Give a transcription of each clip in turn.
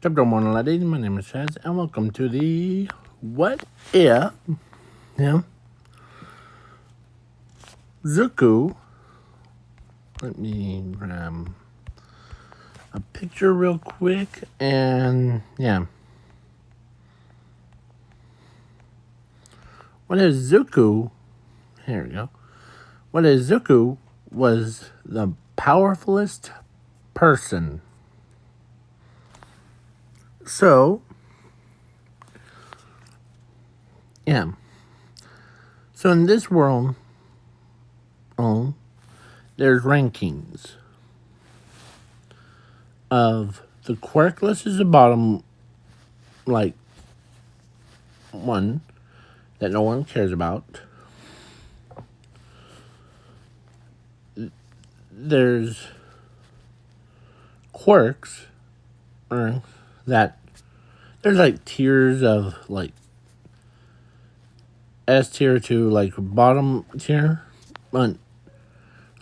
Chapter 111, my name is Chaz, and welcome to the What If, Zuku. Let me grab a picture real quick, and What if Zuku, here we go. What if Zuku was the powerfulest person? So, So in this world, there's rankings of the quirkless is the bottom, like, one that no one cares about. There's quirks, or that there's like tiers of like S tier to like bottom tier, but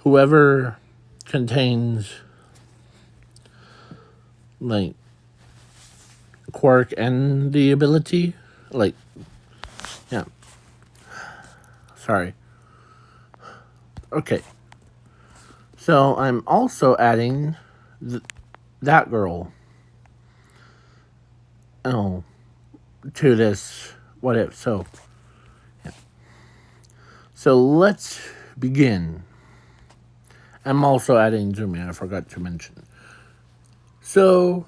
whoever contains like quirk and the ability, like, sorry. Okay. So I'm also adding that girl to this what if. So let's begin. I'm also adding Zumi, I forgot to mention. So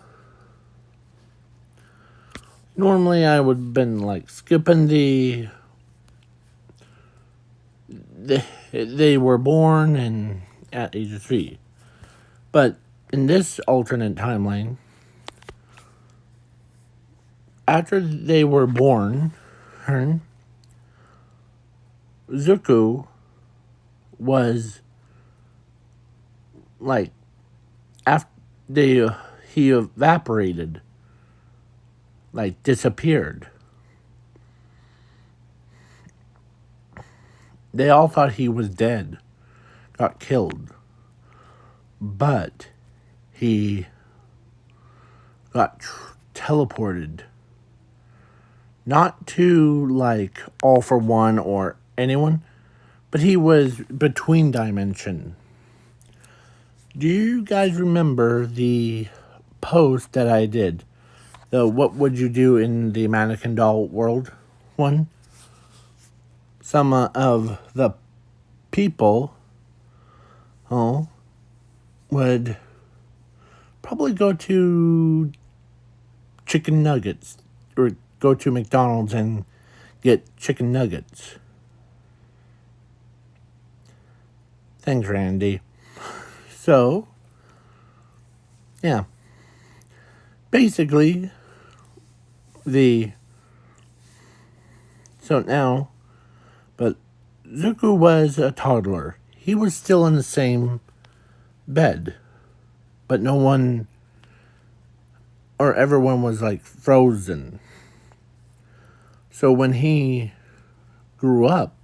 normally I would have been like skipping they were born and at age of 3. But in this alternate timeline, after they were born, Zuko was like, after he evaporated, like disappeared. They all thought he was dead, got killed, but he got teleported. Not to like All for One or anyone, but he was between dimension. Do you guys remember the post that I did? The what would you do in the mannequin doll world one? Some of the people would probably go to chicken nuggets or go to McDonald's and get chicken nuggets. Thanks, Randy. So, basically, but Zuko was a toddler. He was still in the same bed, but no one or everyone was like frozen. So when he grew up,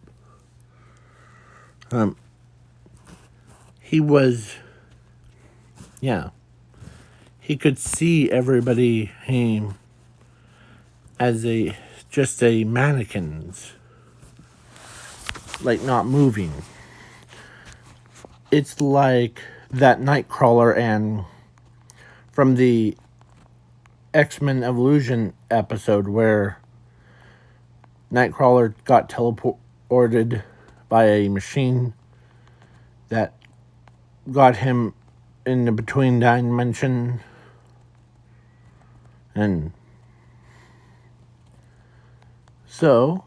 he was, he could see everybody as just a mannequins, like not moving. It's like that Nightcrawler and from the X-Men Evolution episode where Nightcrawler got teleported by a machine that got him in the between dimension, and so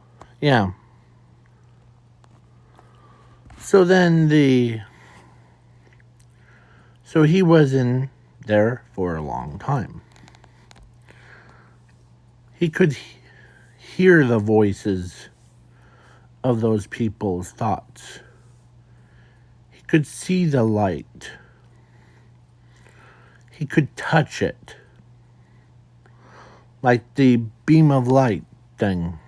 so he was in there for a long time. He could hear the voices of those people's thoughts. He could see the light. He could touch it. Like the beam of light thing.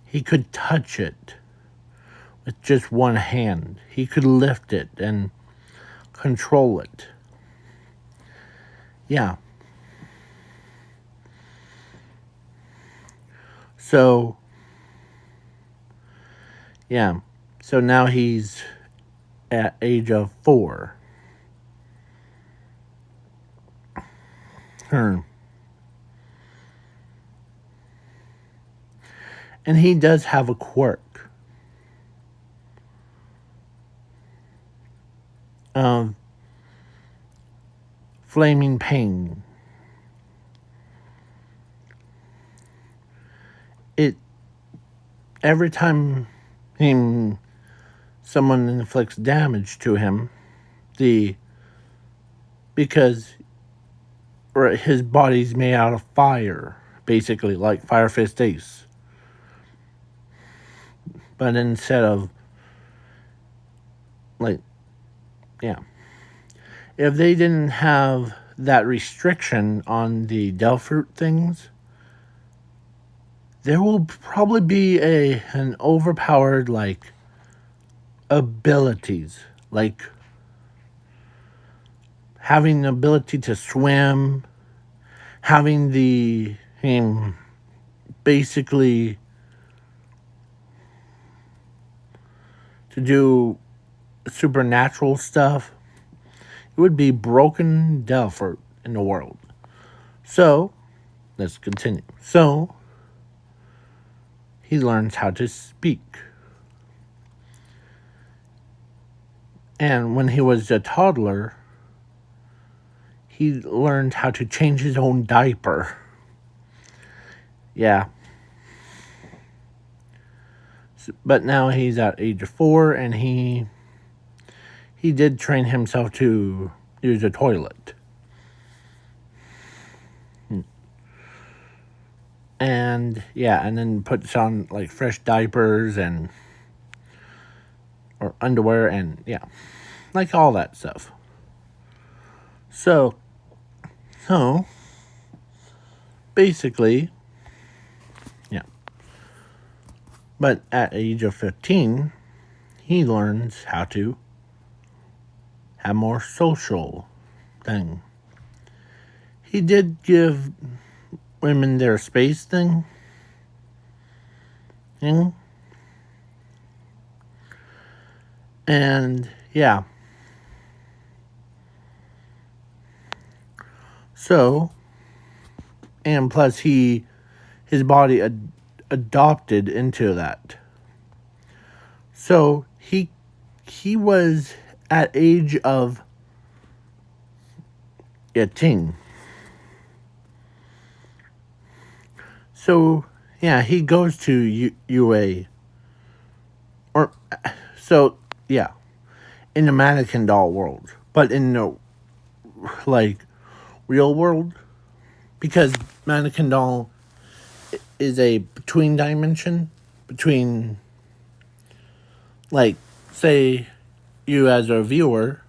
He could touch it with just one hand. He could lift it and control it. Yeah. So, yeah. So now he's at age of 4. And he does have a quirk of flaming pain. It every time someone inflicts damage to him, because his body's made out of fire, basically like Fire Fist Ace. But instead of, like, yeah. If they didn't have that restriction on the Delphoot things, there will probably be an overpowered, like, abilities. Like, having the ability to swim, having the, basically, to do supernatural stuff. It would be broken Delphoot in the world. So, let's continue. So, he learns how to speak. And when he was a toddler, he learned how to change his own diaper. Yeah. But now he's at age of 4, and he did train himself to use a toilet. And yeah, and then puts on like fresh diapers or underwear, and yeah, like all that stuff. So basically, yeah. But at age of 15, he learns how to have more social thing. He did give women their space thing. And yeah. So, and plus his body adopted into that. So he was at age of 18. So yeah, he goes to UA. Or so yeah, in the mannequin doll world, but in the like real world, because mannequin doll is a between dimension between, like, say you as a viewer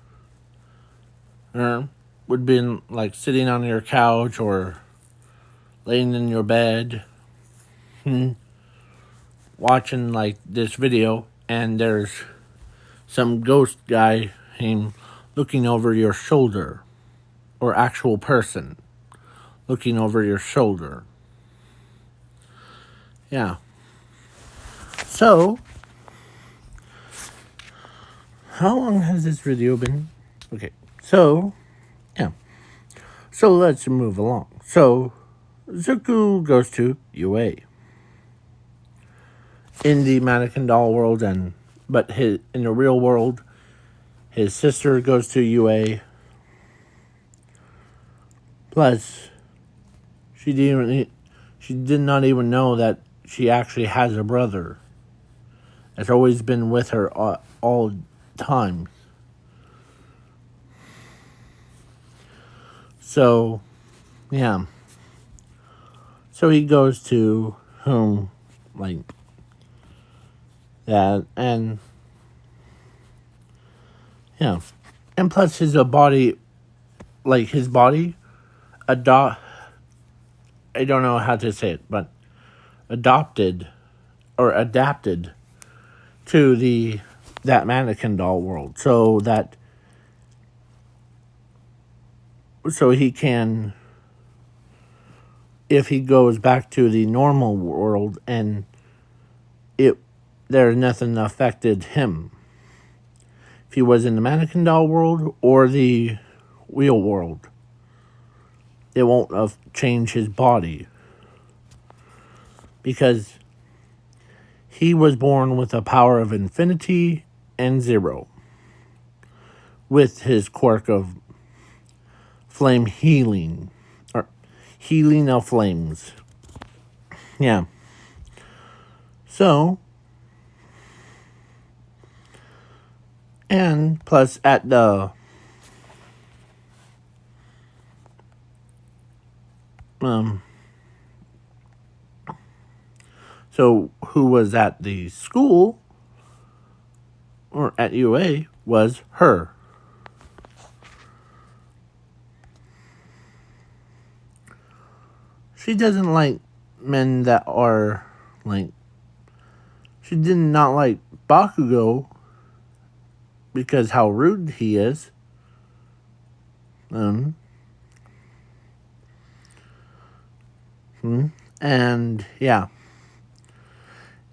would be like sitting on your couch or laying in your bed watching like this video, and there's some ghost guy looking over your shoulder, or actual person looking over your shoulder. Yeah. So, how long has this video been? Okay, so, yeah. So let's move along. So, Zuko goes to UA. In the mannequin doll world, but in the real world, his sister goes to UA. Plus, she did not even know that she actually has a brother. That's always been with her all time. So, yeah. So he goes to whom, like that, and yeah, and plus his body, like his body, I don't know how to say it, but adapted to that mannequin doll world, so he can if he goes back to the normal world and there's nothing affected him. If he was in the mannequin doll world or the real world, it won't change his body. Because he was born with a power of infinity and zero. With his quirk of flame healing. Or healing of flames. Yeah. So, and plus at the so who was at the school or at UA was her. She doesn't like men that are like, she did not like Bakugo because how rude he is. And yeah,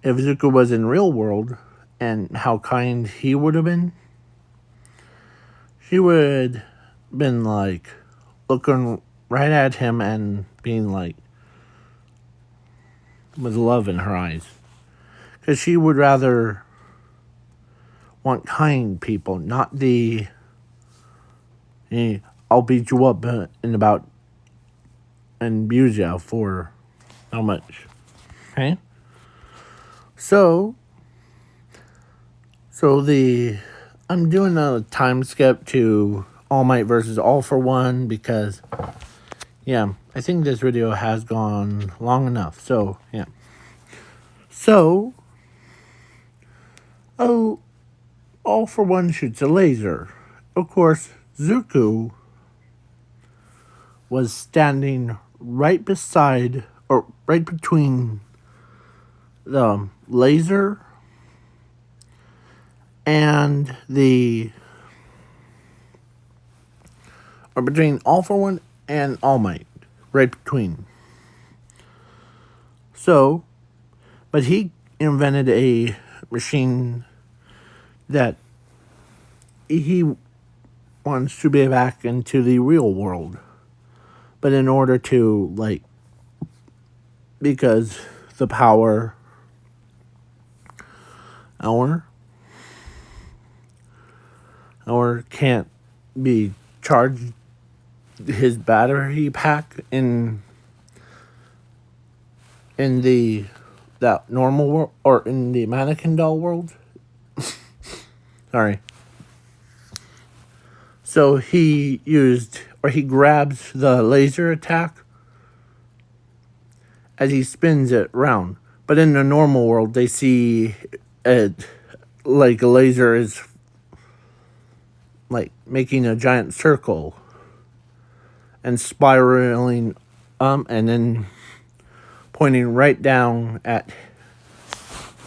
if Zuko was in real world and how kind he would have been, she would been like looking right at him and being like with love in her eyes, because she would rather want kind people, not the I'll beat you up in about and abuse you for how much. Okay? So I'm doing a time skip to All Might versus All for One because, yeah, I think this video has gone long enough. So, yeah. So, All for One shoots a laser. Of course, Zuko was standing right beside, or right between the laser and or between All for One and All Might, right between. So, but he invented a machine that he wants to be back into the real world. But in order to, like, because the power hour can't be charged, his battery pack in that normal world, or in the mannequin doll world. Sorry. So he grabs the laser attack as he spins it round. But in the normal world, they see it like a laser is like making a giant circle and spiraling and then pointing right down at,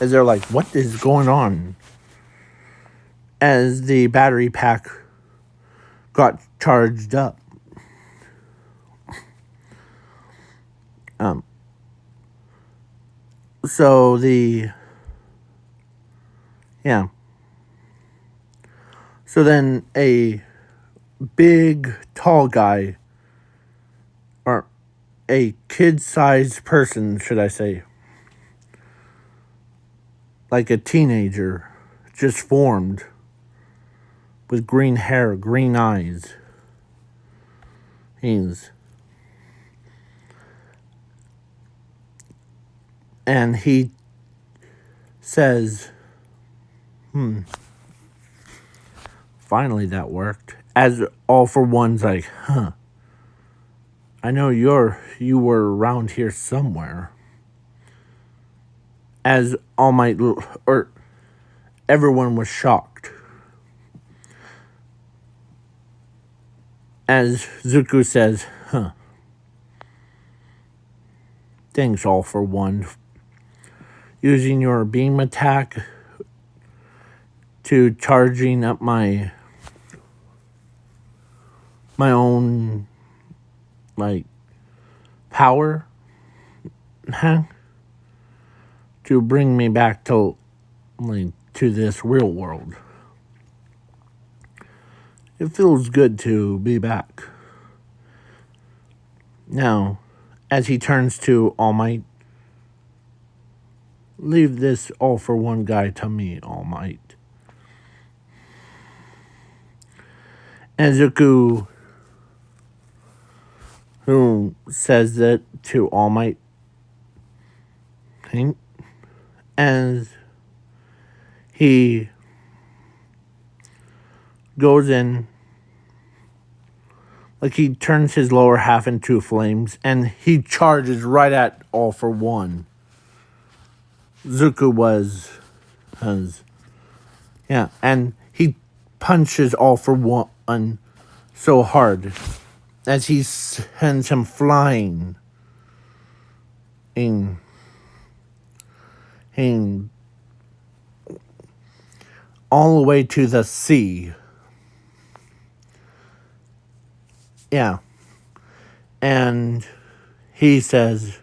as they're like, what is going on? As the battery pack got charged up. So So then a big, tall guy, or a kid-sized person, should I say, like a teenager, just formed, with green hair, green eyes. And he says, finally that worked. As All for One's like, I know you were around here somewhere. As All Might, or everyone was shocked. As Zuko says, thanks All for One. Using your beam attack to charging up my own, like, power. to bring me back to this real world. It feels good to be back. Now, as he turns to All Might, leave this all for one guy to me, All Might. And Zuko, who says that to All Might, as he goes in, like he turns his lower half into flames, and he charges right at All for One. Zuko and he punches All for One so hard as he sends him flying in all the way to the sea. Yeah. And he says,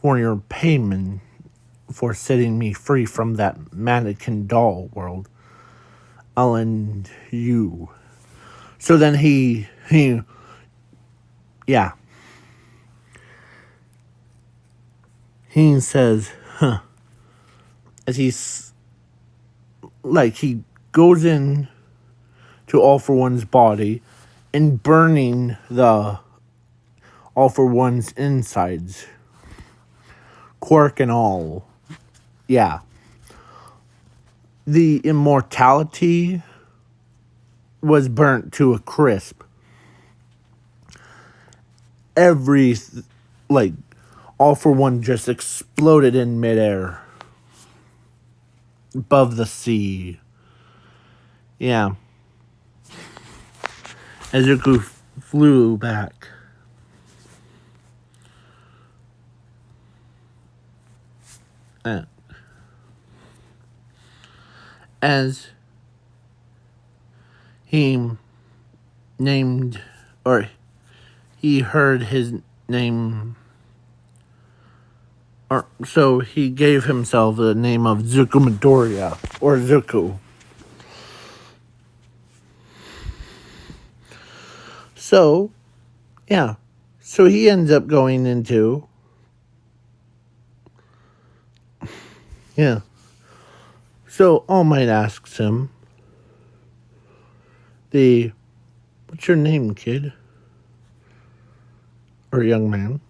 for your payment for setting me free from that mannequin doll world, I'll end you. So then he says, as he goes in to All for One's body and burning the All for One's insides, quirk and all. Yeah. The immortality was burnt to a crisp. Every, All for One just exploded in midair above the sea. Yeah. As Zuko flew back. As he named, or he heard his name, or so he gave himself the name of Zuko Midoriya, or Zuko. So, yeah. So he ends up going into, So All Might asks him, what's your name, kid? Or young man?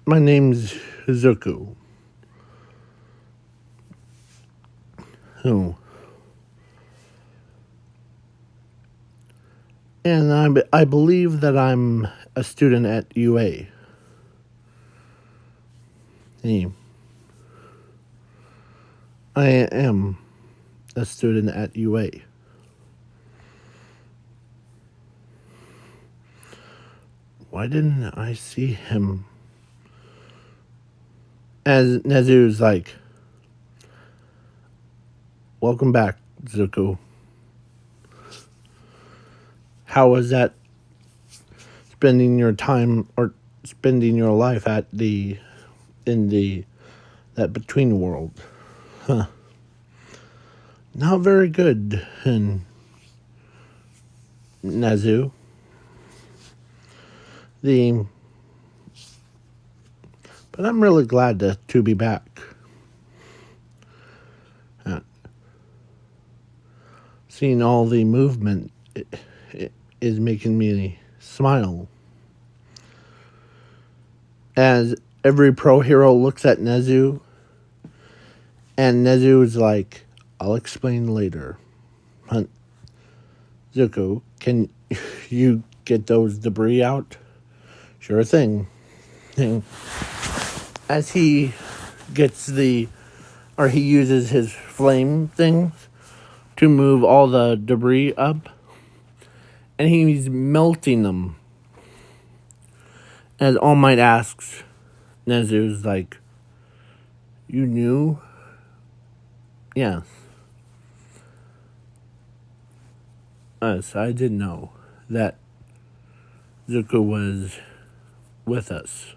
My name's Zuko. Who? And I believe that I'm a student at UA. I am a student at UA. Why didn't I see him? As Nezu's like, welcome back, Zuko. How was that spending your time or spending your life at that between world? Huh. Not very good, and Nezu. But I'm really glad to be back. Seeing all the movement it is making me smile. As every pro hero looks at Nezu, and Nezu is like, I'll explain later. Zuko, can you get those debris out? Sure thing. As he gets he uses his flame things to move all the debris up, and he's melting them. As All Might asks, Nezu's like, you knew? Yes. Yes, I did know that Zuko was with us.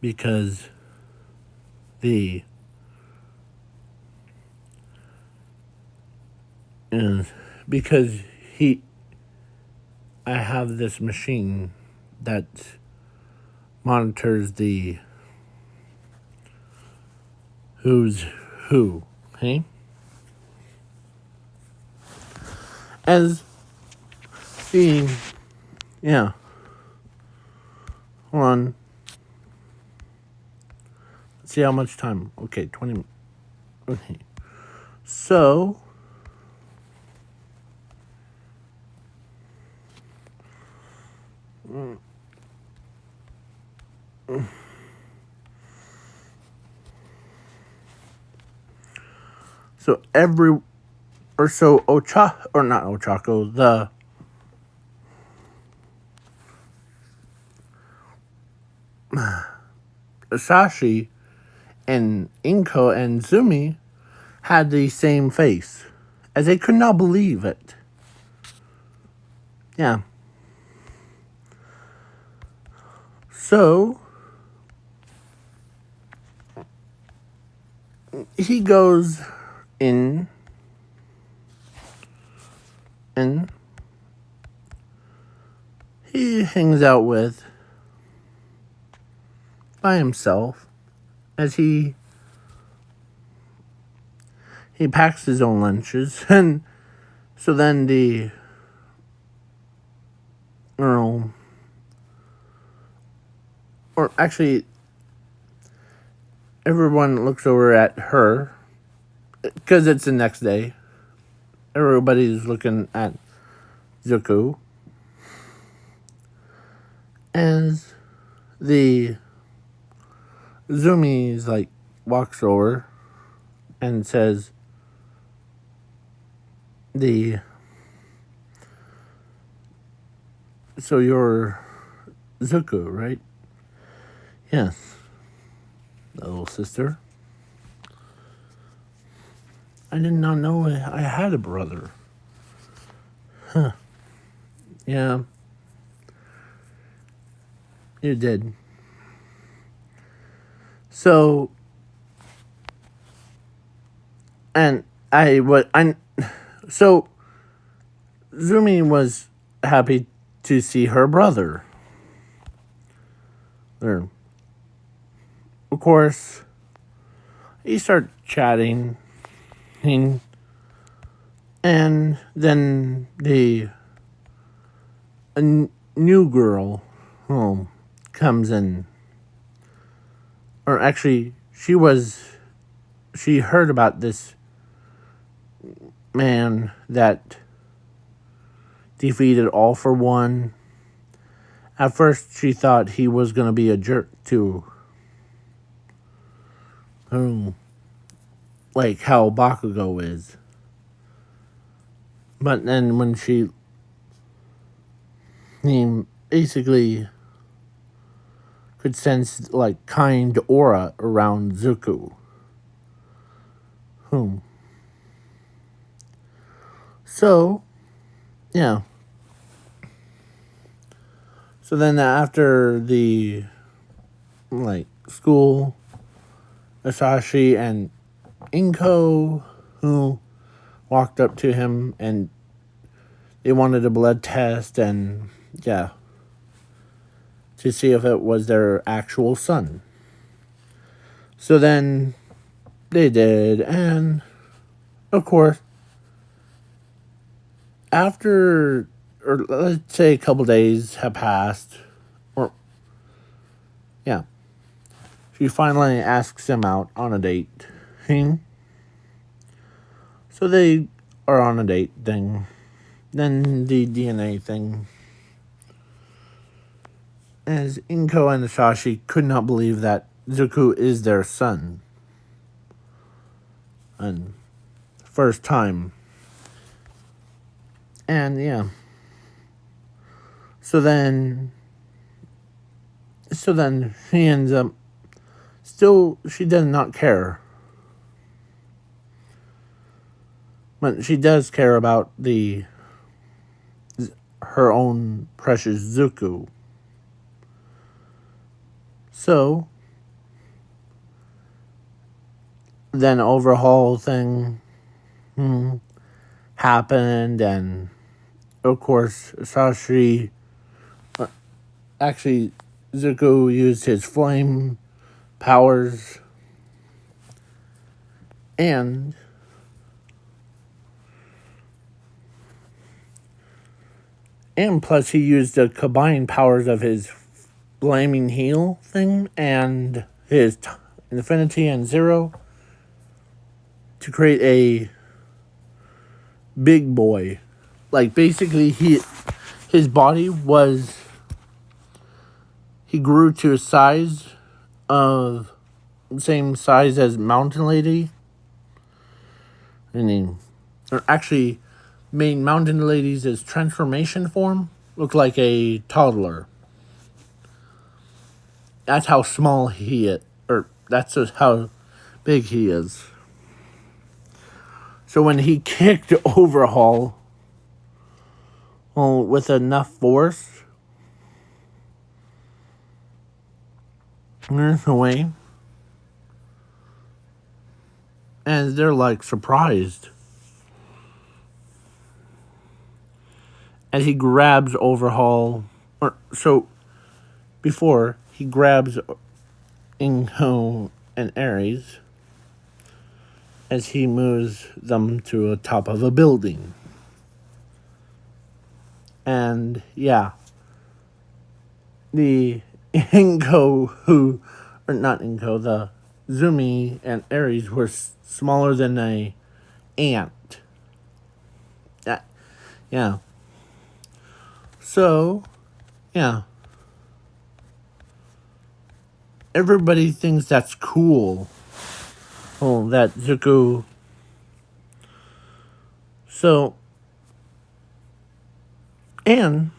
Because the because I have this machine that monitors the who's who, hey? As the, yeah, hold on. Let's see how much time. Okay, 20, okay. So, not Ochako, the Asashi and Inko and Zumi had the same face, as they could not believe it. Yeah. So, he goes in and he hangs out with by himself as he packs his own lunches. And so then the or actually everyone looks over at her because it's the next day. Everybody's looking at Zuko as the Zumi's like walks over and says so you're Zuko, right? Yes. The little sister. I did not know I had a brother. Huh. Yeah. You did. So, and so Zumi was happy to see her brother. There. Of course, he started chatting, and then a new girl comes in. Or actually, she heard about this man that defeated All for One. At first, she thought he was going to be a jerk to like how Bakugo is. But then when he basically could sense like kind aura around Zuko. So, yeah. So then after the school, Asashi and Inko walked up to him and they wanted a blood test and to see if it was their actual son. So then they did, and of course after, or let's say a couple days have passed, she finally asks him out on a date. So they are on a date thing. Then the DNA thing. As Inko and Asashi could not believe that Zuko is their son. And first time. And So then she ends up she does not care. But she does care about her own precious Zuko. So then overhaul thing happened, and of course Sasori, actually Zuko used his flame powers, and plus he used the combined powers of his flaming heal thing and his infinity and zero to create a big boy. Like basically his body was, he grew to a size of the same size as Mountain Lady. And he, or actually made Mountain Lady's transformation form look like a toddler. That's how small he is, or that's just how big he is. So when he kicked Overhaul, well, with enough force, there's a way. And they're like surprised. As he grabs Overhaul, or so before he grabs Inho and Ares, as he moves them to the top of a building. And yeah, the Inko the Zumi and Ares were smaller than a ant. Yeah. So, yeah. Everybody thinks that's cool. Oh, that Zuko. So, and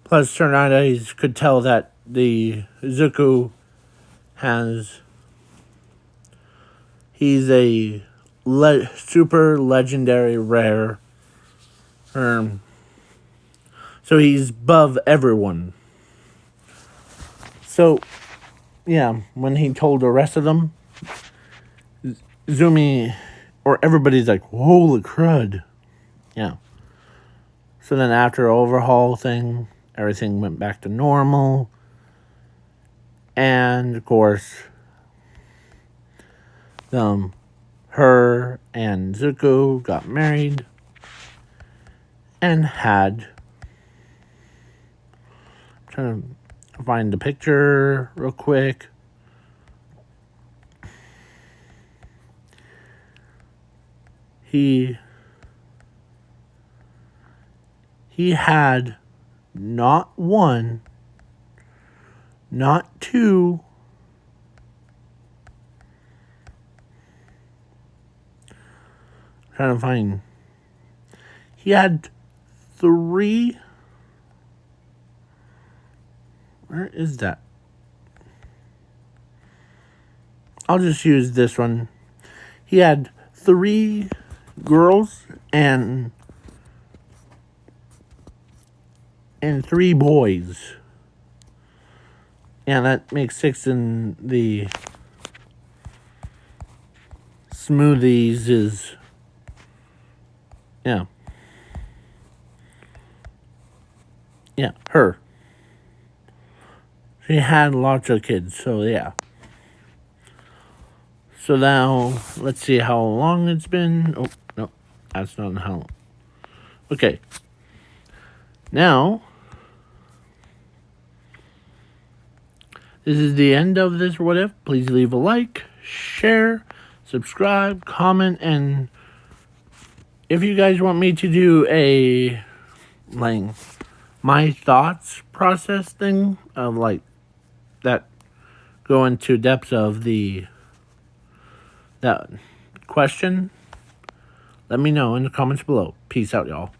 plus Tornadoes could tell that the Zuko he's a super legendary rare. So he's above everyone. So, yeah, when he told the rest of them, Zumi, or everybody's like, holy crud. Yeah. So then after overhaul thing, everything went back to normal. And, of course, her and Zuko got married and had, I'm trying to find the picture real quick. He had not one, not two, trying to find, he had 3, where is that? I'll just use this one. He had 3 girls and 3 boys. Yeah, that makes 6 in the smoothies is, yeah. Yeah, her. She had lots of kids, so yeah. So now, let's see how long it's been. Oh, no, that's not how long. Okay. Now, this is the end of this What If. Please leave a like, share, subscribe, comment, and if you guys want me to do a, like, my thoughts process thing of, like, that go into depths of that question, let me know in the comments below. Peace out, y'all.